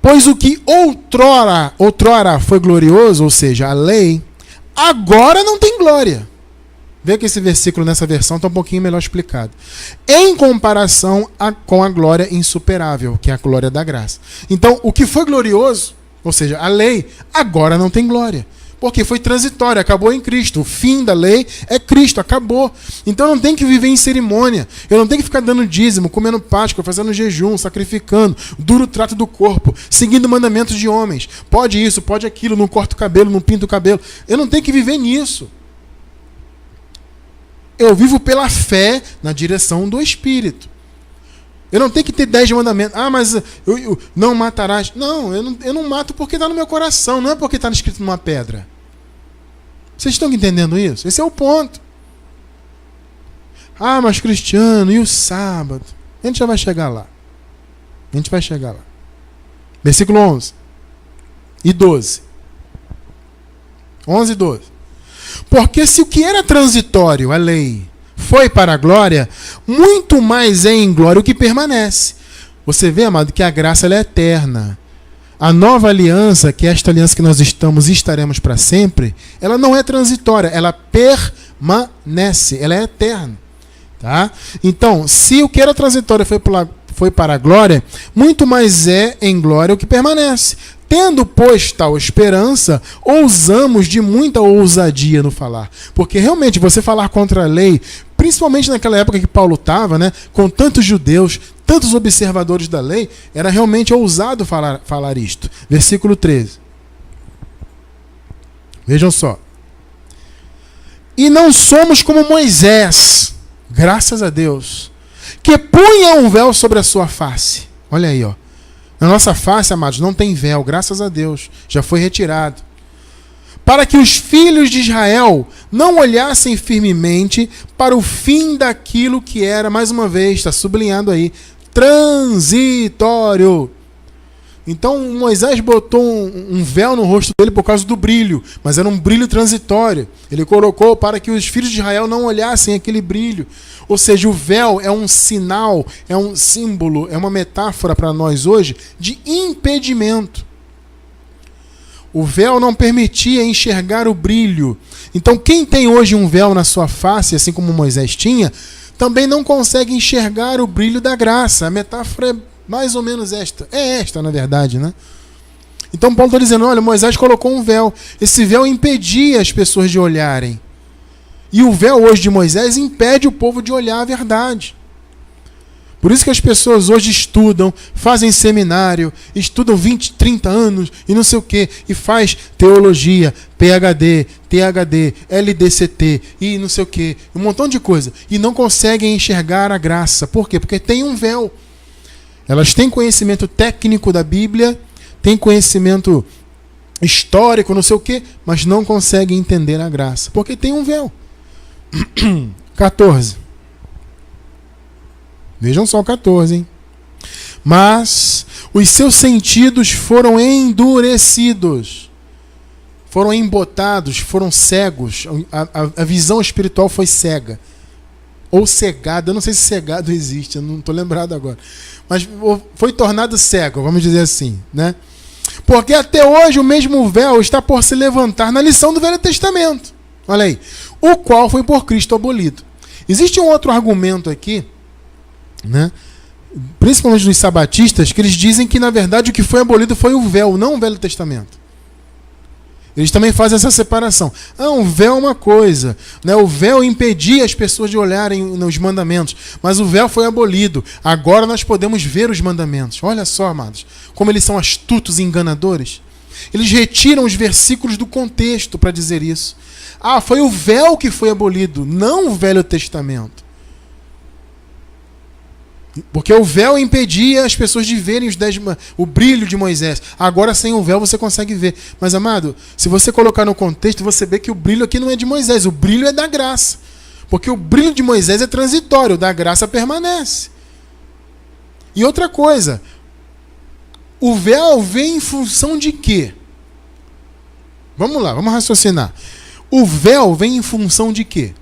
Pois o que outrora foi glorioso, ou seja, a lei, agora não tem glória. Vê que esse versículo nessa versão está um pouquinho melhor explicado. Em comparação com a glória insuperável, que é a glória da graça. Então, o que foi glorioso, ou seja, a lei, agora não tem glória. Porque foi transitória, acabou em Cristo. O fim da lei é Cristo, acabou. Então eu não tenho que viver em cerimônia. Eu não tenho que ficar dando dízimo, comendo Páscoa, fazendo jejum, sacrificando, duro trato do corpo, seguindo mandamentos de homens. Pode isso, pode aquilo, não corto o cabelo, não pinto o cabelo. Eu não tenho que viver nisso. Eu vivo pela fé na direção do Espírito. Eu não tenho que ter 10 mandamentos. Ah, mas eu não matarás. Não, eu não mato porque está no meu coração, não é porque está escrito numa pedra. Vocês estão entendendo isso? Esse é o ponto. Ah, mas Cristiano, e o sábado? A gente já vai chegar lá. A gente vai chegar lá. Versículo 11 e 12. 11 e 12. Porque se o que era transitório, a lei, foi para a glória, muito mais é em glória o que permanece. Você vê, amado, que a graça ela é eterna. A nova aliança, que é esta aliança que nós estamos e estaremos para sempre, ela não é transitória, ela permanece, ela é eterna. Tá? Então, se o que era transitório foi para a glória, muito mais é em glória o que permanece. Tendo, pois, tal esperança, ousamos de muita ousadia no falar. Porque realmente você falar contra a lei, principalmente naquela época que Paulo estava, né, com tantos judeus, tantos observadores da lei, era realmente ousado falar isto. Versículo 13. Vejam só. E não somos como Moisés, graças a Deus, que punha um véu sobre a sua face. Olha aí, ó. Na nossa face, amados, não tem véu, graças a Deus, já foi retirado. Para que os filhos de Israel não olhassem firmemente para o fim daquilo que era, mais uma vez, está sublinhado aí, transitório. Então Moisés botou um véu no rosto dele por causa do brilho, mas era um brilho transitório. Ele colocou para que os filhos de Israel não olhassem aquele brilho. Ou seja, o véu é um sinal, é um símbolo, é uma metáfora para nós hoje de impedimento. O véu não permitia enxergar o brilho. Então quem tem hoje um véu na sua face, assim como Moisés tinha, também não consegue enxergar o brilho da graça. A metáfora é mais ou menos esta. É esta, na verdade, né? Então Paulo está dizendo, olha, Moisés colocou um véu. Esse véu impedia as pessoas de olharem. E o véu hoje de Moisés impede o povo de olhar a verdade. Por isso que as pessoas hoje estudam, fazem seminário, estudam 20, 30 anos e não sei o quê, e faz teologia, PhD, THD, LDCT e não sei o quê, um montão de coisa, e não conseguem enxergar a graça. Por quê? Porque tem um véu. Elas têm conhecimento técnico da Bíblia, têm conhecimento histórico, não sei o quê, mas não conseguem entender a graça, porque tem um véu. 14. Vejam só o 14, hein? Mas os seus sentidos foram endurecidos, foram embotados, foram cegos. A visão espiritual foi cega. Ou cegada, eu não sei se cegado existe, eu não estou lembrado agora. Mas foi tornado cego, vamos dizer assim, né? Porque até hoje o mesmo véu está por se levantar na lição do Velho Testamento. Olha aí. O qual foi por Cristo abolido. Existe um outro argumento aqui, né? Principalmente dos sabatistas, que eles dizem que na verdade o que foi abolido foi o véu, não o Velho Testamento. Eles também fazem essa separação. O véu é uma coisa, né? O véu impedia as pessoas de olharem nos mandamentos, mas o véu foi abolido. Agora nós podemos ver os mandamentos. Olha só, amados, como eles são astutos e enganadores. Eles retiram os versículos do contexto para dizer isso. Foi o véu que foi abolido, não o Velho Testamento. Porque o véu impedia as pessoas de verem o brilho de Moisés. Agora, sem o véu, você consegue ver. Mas, amado, se você colocar no contexto, você vê que o brilho aqui não é de Moisés. O brilho é da graça. Porque o brilho de Moisés é transitório, o da graça permanece. E outra coisa, o véu vem em função de quê? Vamos lá, vamos raciocinar. O véu vem em função de quê?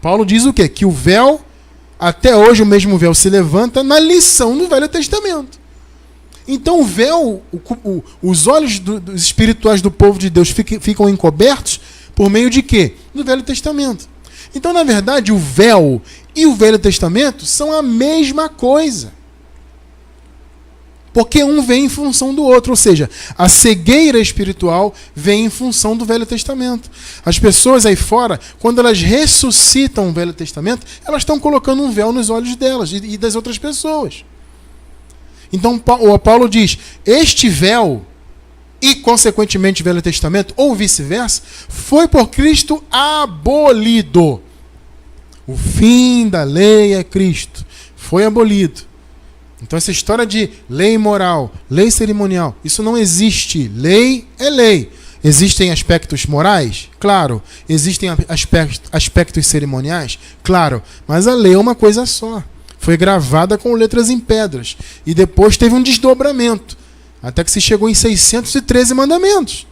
Paulo diz o quê? Que o véu... Até hoje o mesmo véu se levanta na lição do Velho Testamento. Então o véu, os olhos dos espirituais do povo de Deus ficam encobertos por meio de quê? Do Velho Testamento. Então, na verdade, o véu e o Velho Testamento são a mesma coisa. Porque um vem em função do outro, ou seja, a cegueira espiritual vem em função do Velho Testamento. As pessoas aí fora, quando elas ressuscitam o Velho Testamento, elas estão colocando um véu nos olhos delas e das outras pessoas. Então o Paulo diz, este véu, e consequentemente o Velho Testamento, ou vice-versa, foi por Cristo abolido. O fim da lei é Cristo. Foi abolido. Então essa história de lei moral, lei cerimonial, isso não existe. Lei é lei. Existem aspectos morais? Claro. Existem aspectos cerimoniais? Claro. Mas a lei é uma coisa só. Foi gravada com letras em pedras. E depois teve um desdobramento. Até que se chegou em 613 mandamentos.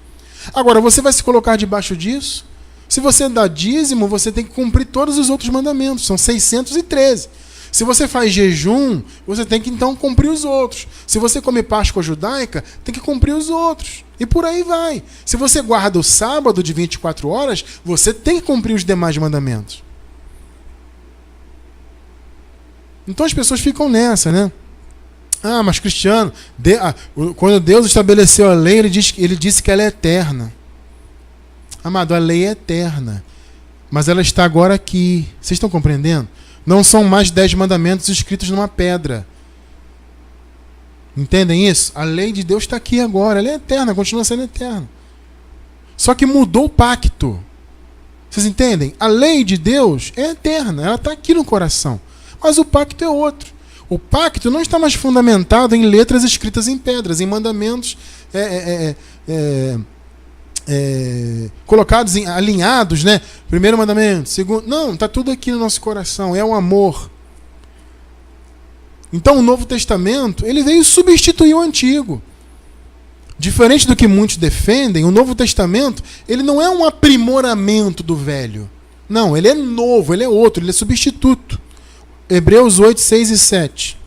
Agora, você vai se colocar debaixo disso? Se você dá dízimo, você tem que cumprir todos os outros mandamentos. São 613. Se você faz jejum, você tem que então cumprir os outros. Se você come Páscoa judaica, tem que cumprir os outros. E por aí vai. Se você guarda o sábado de 24 horas, você tem que cumprir os demais mandamentos. Então as pessoas ficam nessa, né? Mas Cristiano, quando Deus estabeleceu a lei, ele disse que ela é eterna. Amado, a lei é eterna. Mas ela está agora aqui. Vocês estão compreendendo? Não são mais 10 mandamentos escritos numa pedra. Entendem isso? A lei de Deus está aqui agora. Ela é eterna, continua sendo eterna. Só que mudou o pacto. Vocês entendem? A lei de Deus é eterna. Ela está aqui no coração. Mas o pacto é outro. O pacto não está mais fundamentado em letras escritas em pedras, em mandamentos colocados, alinhados, né? Primeiro mandamento, segundo... Não, está tudo aqui no nosso coração, é o amor. Então o Novo Testamento, ele veio substituir o Antigo. Diferente do que muitos defendem, o Novo Testamento, ele não é um aprimoramento do Velho. Não, ele é novo, ele é outro, ele é substituto. Hebreus 8, 6 e 7.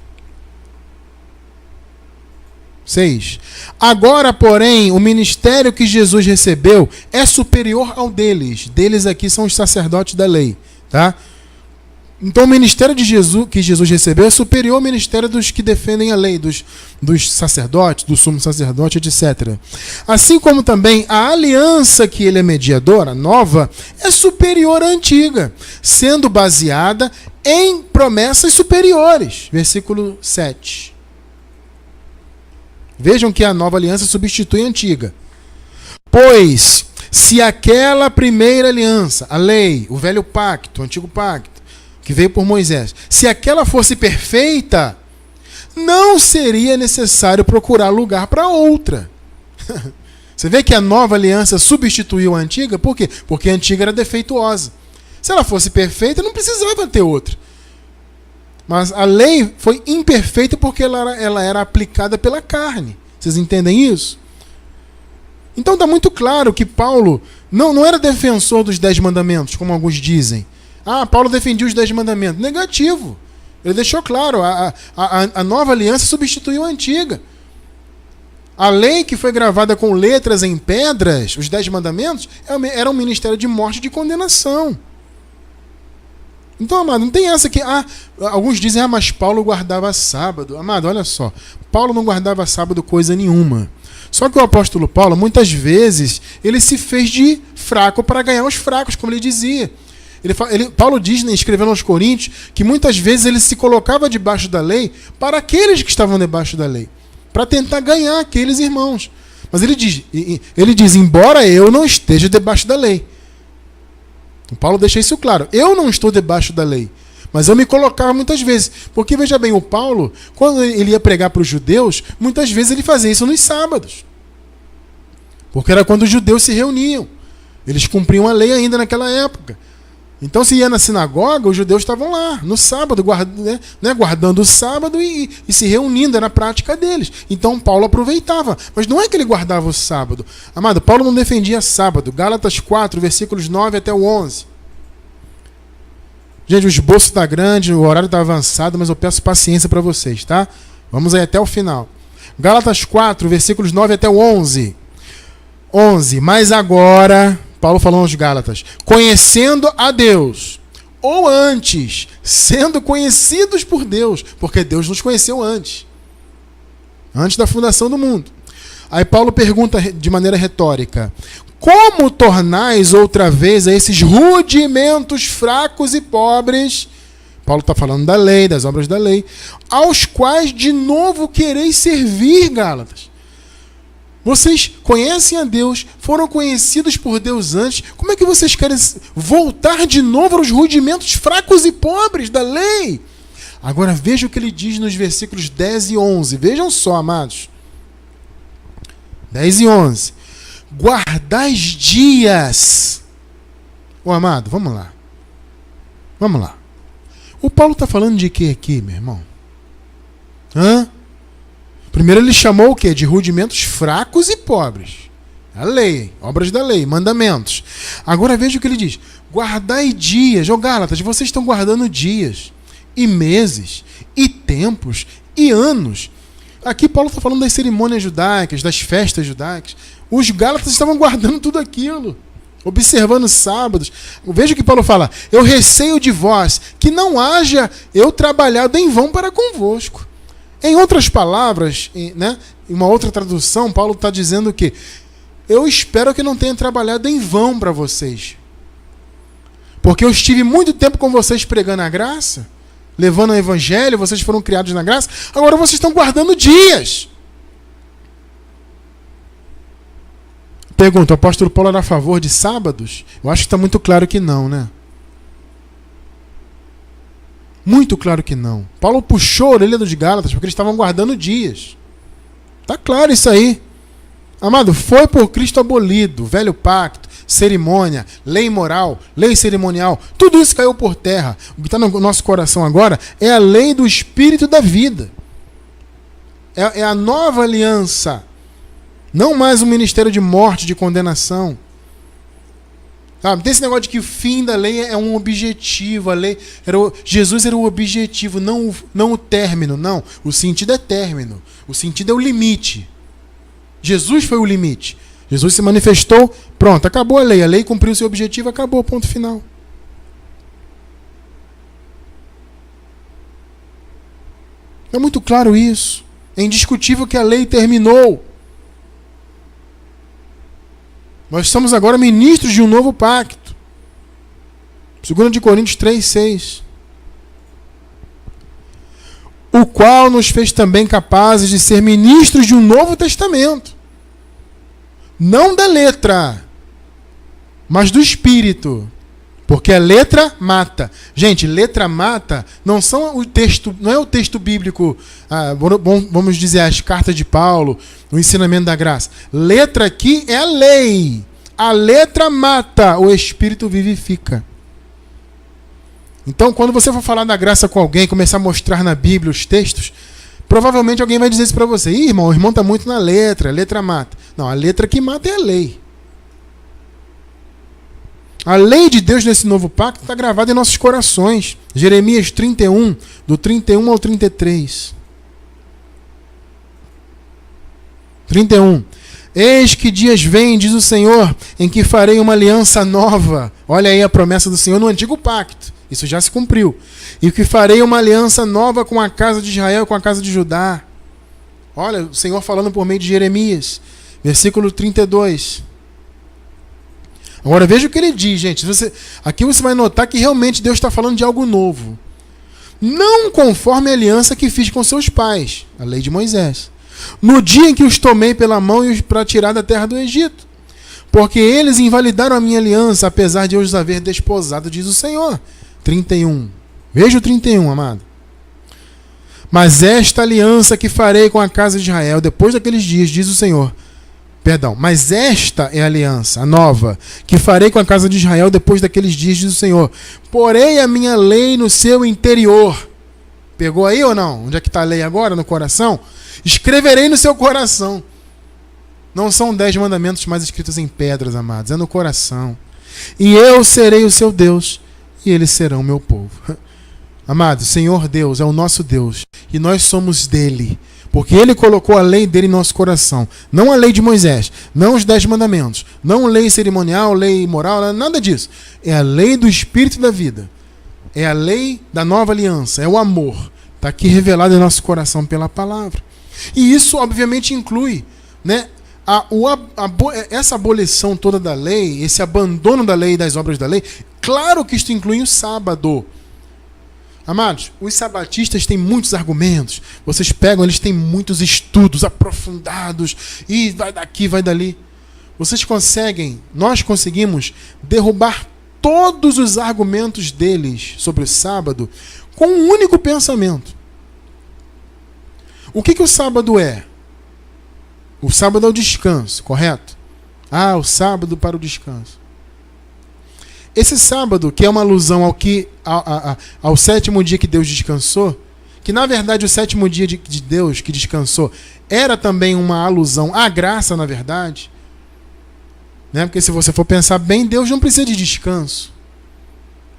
6. Agora, porém, o ministério que Jesus recebeu é superior ao deles. Deles aqui são os sacerdotes da lei, tá? Então o ministério de Jesus, que Jesus recebeu, é superior ao ministério dos que defendem a lei, dos sacerdotes, do sumo sacerdote, etc. Assim como também a aliança que ele é mediador, a nova, é superior à antiga, sendo baseada em promessas superiores. Versículo 7. Vejam que a nova aliança substitui a antiga. Pois, se aquela primeira aliança, a lei, o velho pacto, o antigo pacto, que veio por Moisés, se aquela fosse perfeita, não seria necessário procurar lugar para outra. Você vê que a nova aliança substituiu a antiga? Por quê? Porque a antiga era defeituosa. Se ela fosse perfeita, não precisava ter outra. Mas a lei foi imperfeita porque ela era aplicada pela carne. Vocês entendem isso? Então está muito claro que Paulo não era defensor dos 10 mandamentos, como alguns dizem. Paulo defendia os 10 mandamentos. Negativo. Ele deixou claro, a nova aliança substituiu a antiga. A lei que foi gravada com letras em pedras, os 10 mandamentos, era um ministério de morte e de condenação. Então, amado, não tem essa que... alguns dizem, mas Paulo guardava sábado. Amado, olha só. Paulo não guardava sábado coisa nenhuma. Só que o apóstolo Paulo, muitas vezes, ele se fez de fraco para ganhar os fracos, como ele dizia. Paulo diz, escrevendo aos Coríntios, que muitas vezes ele se colocava debaixo da lei para aqueles que estavam debaixo da lei, para tentar ganhar aqueles irmãos. Mas ele diz, embora eu não esteja debaixo da lei. Paulo deixa isso claro. Eu não estou debaixo da lei, mas eu me colocava muitas vezes. Porque, veja bem, o Paulo, quando ele ia pregar para os judeus, muitas vezes ele fazia isso nos sábados. Porque era quando os judeus se reuniam. Eles cumpriam a lei ainda naquela época. Então, se ia na sinagoga, os judeus estavam lá, no sábado, guardando o sábado e se reunindo, era a prática deles. Então, Paulo aproveitava. Mas não é que ele guardava o sábado. Amado, Paulo não defendia sábado. Gálatas 4, versículos 9 até o 11. Gente, o esboço está grande, o horário está avançado, mas eu peço paciência para vocês, tá? Vamos aí até o final. Gálatas 4, versículos 9 até o 11. 11. Mas agora... Paulo falando aos Gálatas, conhecendo a Deus, ou antes, sendo conhecidos por Deus, porque Deus nos conheceu antes da fundação do mundo. Aí Paulo pergunta de maneira retórica, como tornais outra vez a esses rudimentos fracos e pobres, Paulo está falando da lei, das obras da lei, aos quais de novo quereis servir, Gálatas? Vocês conhecem a Deus, foram conhecidos por Deus antes. Como é que vocês querem voltar de novo aos rudimentos fracos e pobres da lei? Agora veja o que ele diz nos versículos 10 e 11. Vejam só, amados. 10 e 11. Guardais dias. Amado, vamos lá. Vamos lá. O Paulo está falando de quê aqui, meu irmão? Primeiro ele chamou o quê? De rudimentos fracos e pobres. A lei, obras da lei, mandamentos. Agora veja o que ele diz. Guardai dias. Gálatas, vocês estão guardando dias, e meses, e tempos, e anos. Aqui Paulo está falando das cerimônias judaicas, das festas judaicas. Os Gálatas estavam guardando tudo aquilo, observando sábados. Veja o que Paulo fala. Eu receio de vós que não haja eu trabalhado em vão para convosco. Em outras palavras, em uma outra tradução, Paulo está dizendo que eu espero que não tenha trabalhado em vão para vocês. Porque eu estive muito tempo com vocês pregando a graça, levando o evangelho, vocês foram criados na graça, agora vocês estão guardando dias. Pergunta, o apóstolo Paulo era a favor de sábados? Eu acho que está muito claro que não, né? Muito claro que não. Paulo puxou a orelha dos Gálatas porque eles estavam guardando dias. Está claro isso aí. Amado, foi por Cristo abolido, velho pacto, cerimônia, lei moral, lei cerimonial, tudo isso caiu por terra. O que está no nosso coração agora é a lei do Espírito da vida. É a nova aliança. Não mais um ministério de morte, de condenação. Tem esse negócio de que o fim da lei é um objetivo. Jesus era o objetivo, não o término. Não, o sentido é término. O sentido é o limite. Jesus foi o limite. Jesus se manifestou, pronto, acabou a lei. A lei cumpriu seu objetivo, acabou, ponto final. É muito claro isso. É indiscutível que a lei terminou. Nós somos agora ministros de um novo pacto. 2 de Coríntios 3:6. O qual nos fez também capazes de ser ministros de um novo testamento. Não da letra, mas do espírito. Porque a letra mata. Gente, letra mata não são o texto, não é o texto bíblico, vamos dizer, as cartas de Paulo, o ensinamento da graça. Letra aqui é a lei. A letra mata, o espírito vivifica. Então, quando você for falar da graça com alguém, começar a mostrar na Bíblia os textos, provavelmente alguém vai dizer isso para você. Ih, irmão, o irmão está muito na letra, a letra mata. Não, a letra que mata é a lei. A lei de Deus nesse novo pacto está gravada em nossos corações. Jeremias 31, do 31 ao 33. 31. Eis que dias vêm, diz o Senhor, em que farei uma aliança nova. Olha aí a promessa do Senhor no antigo pacto. Isso já se cumpriu. E que farei uma aliança nova com a casa de Israel e com a casa de Judá. Olha, o Senhor falando por meio de Jeremias. Versículo 32. Agora veja o que ele diz, gente. Aqui você vai notar que realmente Deus está falando de algo novo. Não conforme a aliança que fiz com seus pais, a lei de Moisés, no dia em que os tomei pela mão para tirar da terra do Egito. Porque eles invalidaram a minha aliança, apesar de eu os haver desposado, diz o Senhor. 31. Veja o 31, amado. Mas esta aliança que farei com a casa de Israel, depois daqueles dias, diz o Senhor. Mas esta é a aliança, a nova, que farei com a casa de Israel depois daqueles dias, diz o Senhor. Porei a minha lei no seu interior. Pegou aí ou não? Onde é que está a lei agora? No coração? Escreverei no seu coração. Não são 10 mandamentos mais escritos em pedras, amados. É no coração. E eu serei o seu Deus, e eles serão o meu povo. Amados, Senhor Deus é o nosso Deus, e nós somos dele. Porque ele colocou a lei dele em nosso coração. Não a lei de Moisés, não os 10 mandamentos, não lei cerimonial, lei moral, nada disso. É a lei do Espírito da vida. É a lei da nova aliança, é o amor. Está aqui revelado em nosso coração pela palavra. E isso, obviamente, inclui, né, essa abolição toda da lei, esse abandono da lei e das obras da lei. Claro que isto inclui o sábado. Amados, os sabatistas têm muitos argumentos. Vocês pegam, eles têm muitos estudos aprofundados. E vai daqui, vai dali. Nós conseguimos derrubar todos os argumentos deles sobre o sábado com um único pensamento. O que o sábado é? O sábado é o descanso, correto? O sábado para o descanso. Esse sábado, que é uma alusão ao sétimo dia que Deus descansou, que na verdade o sétimo dia de Deus que descansou era também uma alusão à graça, na verdade. Né? Porque se você for pensar bem, Deus não precisa de descanso.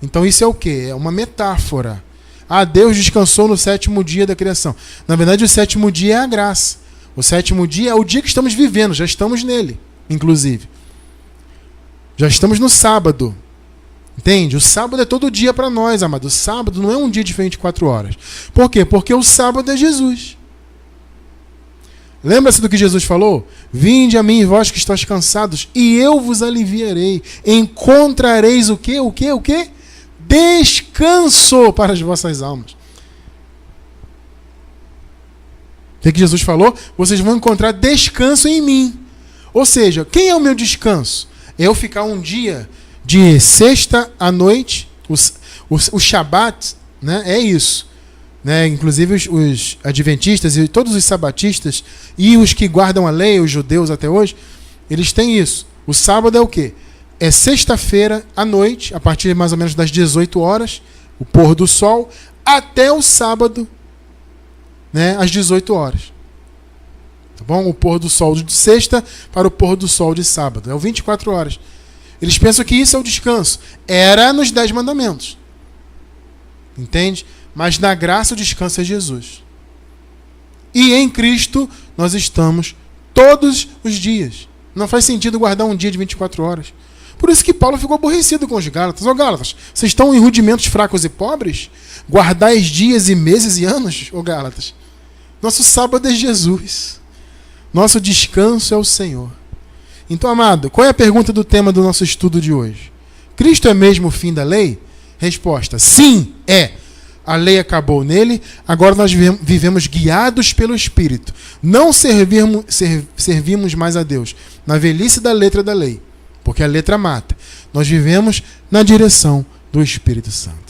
Então isso é o quê? É uma metáfora. Deus descansou no sétimo dia da criação. Na verdade o sétimo dia é a graça. O sétimo dia é o dia que estamos vivendo, já estamos nele, inclusive. Já estamos no sábado. Entende? O sábado é todo dia para nós, amado. O sábado não é um dia de 24 horas. Por quê? Porque o sábado é Jesus. Lembra-se do que Jesus falou? Vinde a mim, vós que estáis cansados, e eu vos aliviarei. Encontrareis o quê? O quê? O quê? Descanso para as vossas almas. O que Jesus falou? Vocês vão encontrar descanso em mim. Ou seja, quem é o meu descanso? Eu ficar um dia de sexta à noite, o Shabat, né, é isso. Né? Inclusive os adventistas e todos os sabatistas e os que guardam a lei, os judeus até hoje, eles têm isso. O sábado é o quê? É sexta-feira à noite, a partir mais ou menos das 18 horas, o pôr do sol, até o sábado, né, às 18 horas. Tá bom? O pôr do sol de sexta para o pôr do sol de sábado. É 24 horas. Eles pensam que isso é o descanso. Era nos 10 mandamentos. Entende? Mas na graça o descanso é Jesus. E em Cristo nós estamos todos os dias. Não faz sentido guardar um dia de 24 horas. Por isso que Paulo ficou aborrecido com os Gálatas. Ô Gálatas, vocês estão em rudimentos fracos e pobres? Guardais dias e meses e anos, ô Gálatas? Nosso sábado é Jesus. Nosso descanso é o Senhor. Então, amado, qual é a pergunta do tema do nosso estudo de hoje? Cristo é mesmo o fim da lei? Resposta: sim, é. A lei acabou nele, agora nós vivemos guiados pelo Espírito. Não servimos mais a Deus na velhice da letra da lei, porque a letra mata. Nós vivemos na direção do Espírito Santo.